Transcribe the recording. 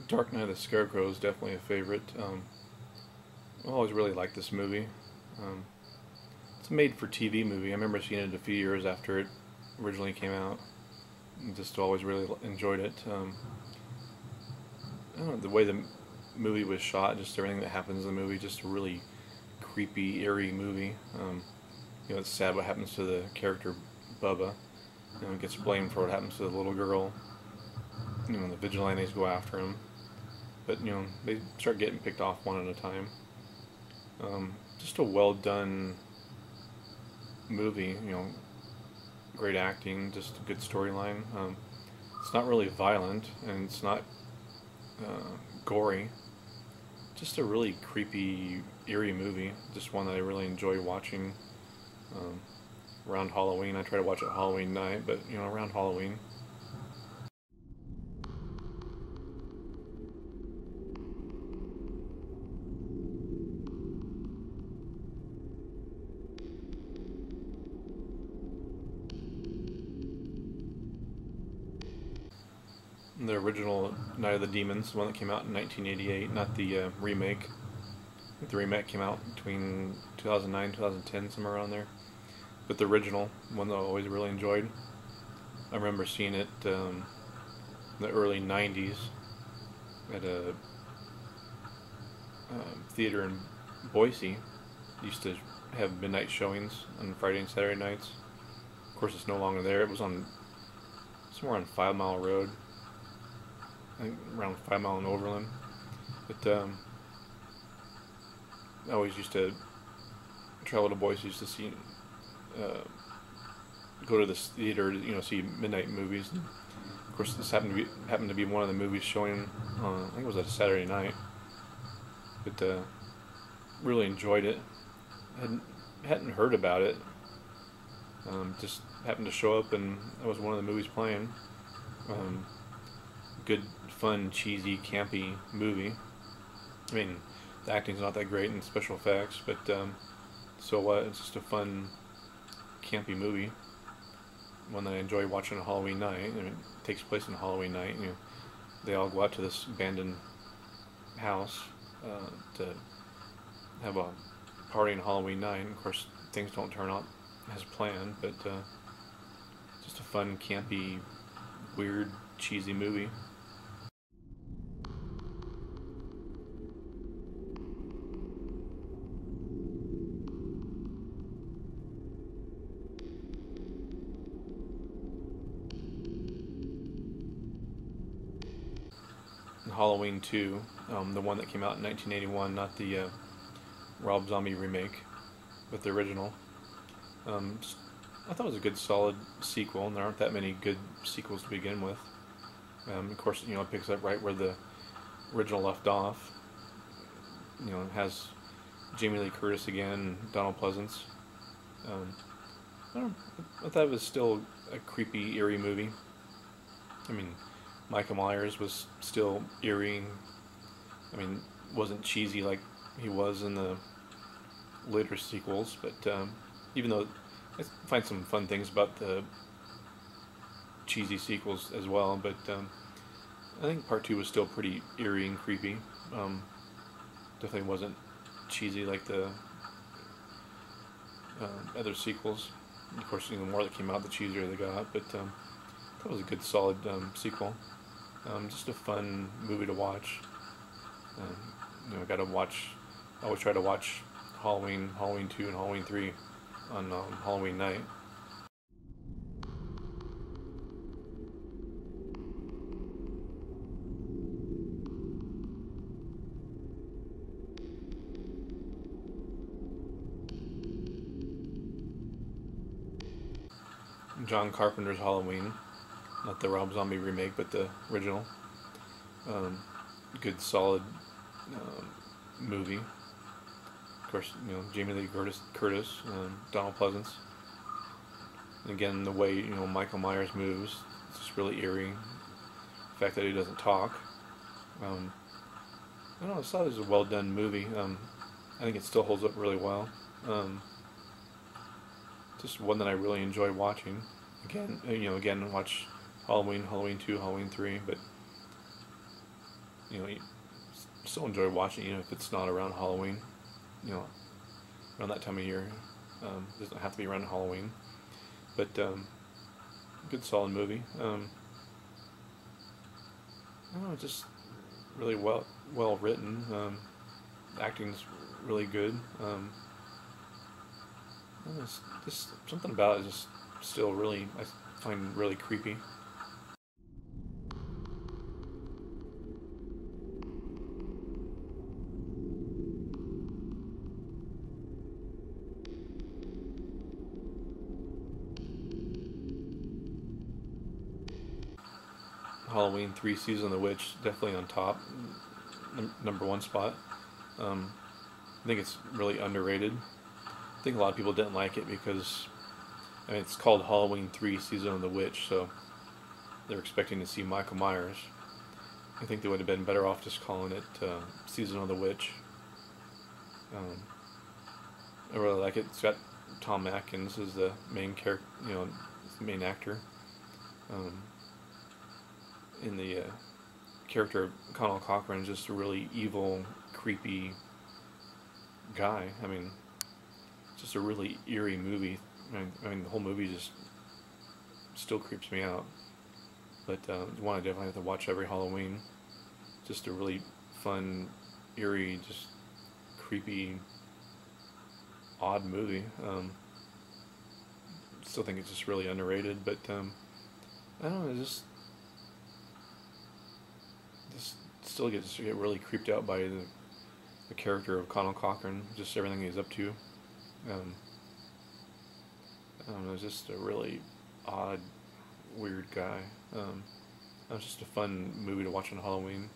Dark Knight of the Scarecrow is definitely a favorite. I always really liked this movie. Um, it's a made-for-TV movie. I remember seeing it a few years after it originally came out. And just always really enjoyed it. I don't know, the way the movie was shot, just everything that happens in the movie, just a really creepy, eerie movie. It's sad what happens to the character Bubba. He gets blamed for what happens to the little girl. The vigilantes go after him, but they start getting picked off one at a time. Just a well done movie. Great acting, just a good storyline. It's not really violent and it's not gory. Just a really creepy, eerie movie. Just one that I really enjoy watching um, around Halloween. I try to watch it Halloween night, but around Halloween. The original Night of the Demons, the one that came out in 1988, not the remake. I think the remake came out between 2009 2010, somewhere around there. But the original, one that I always really enjoyed. I remember seeing it in the early 90s at a theater in Boise. Used to have midnight showings on Friday and Saturday nights. Of course, it's no longer there. It was on somewhere on 5 Mile Road, I think around 5 Mile and Overland. But I always used to travel to Boise just to see, go to this theater to see midnight movies. And of course, this happened to be one of the movies showing. I think it was a Saturday night. But really enjoyed it. Hadn't heard about it. Just happened to show up, and that was one of the movies playing. Good, fun, cheesy, campy movie. I mean, the acting's not that great in special effects, but so what? It's just a fun, campy movie. One that I enjoy watching on Halloween night. I mean, it takes place on Halloween night. They all go out to this abandoned house to have a party on Halloween night. And of course, things don't turn out as planned, but just a fun, campy, weird, cheesy movie. Halloween 2, the one that came out in 1981, not the Rob Zombie remake, but the original. I thought it was a good, solid sequel, and there aren't that many good sequels to begin with. Of course, it picks up right where the original left off. It has Jamie Lee Curtis again, and Donald Pleasance. I, don't, know, I thought it was still a creepy, eerie movie. I mean, Michael Myers was still eerie. I mean, wasn't cheesy like he was in the later sequels, but even though I find some fun things about the cheesy sequels as well, but I think part 2 was still pretty eerie and creepy. Definitely wasn't cheesy like the other sequels. Of course, the more that came out, the cheesier they got, but that was a good, solid sequel. Just a fun movie to watch. Got to watch. I always try to watch Halloween 2, and Halloween 3 on Halloween night. John Carpenter's Halloween, not the Rob Zombie remake, but the original. Good, solid movie. Of course, Jamie Lee Curtis, Donald Pleasance. And again, the way Michael Myers moves, it's just really eerie. The fact that he doesn't talk. I don't know. I thought it was a well done movie. I think it still holds up really well. Just one that I really enjoy watching. Again, watch Halloween 2, Halloween 3, but you still enjoy watching, even if it's not around Halloween. You know, around that time of year. It doesn't have to be around Halloween, but good solid movie. I don't know, just really well written. Acting's really good. I don't know, it's just something about it just still really I find really creepy. Halloween 3 Season of the Witch definitely on top, number one spot. I think it's really underrated. I think a lot of people didn't like it because I mean it's called Halloween 3 Season of the Witch, so they're expecting to see Michael Myers. I think they would have been better off just calling it Season of the Witch. Um, I really like it. It's got Tom Atkins as the main character, the main actor. Um, in the character of Conal Cochran is just a really evil, creepy guy. I mean, it's just a really eerie movie. I mean, the whole movie just still creeps me out. But one I definitely have to watch every Halloween. Just a really fun, eerie, just creepy, odd movie. Still think it's just really underrated, but I don't know, just still get really creeped out by the character of Conal Cochran, just everything he's up to. Um, I don't know, it's just a really odd, weird guy. It was just a fun movie to watch on Halloween.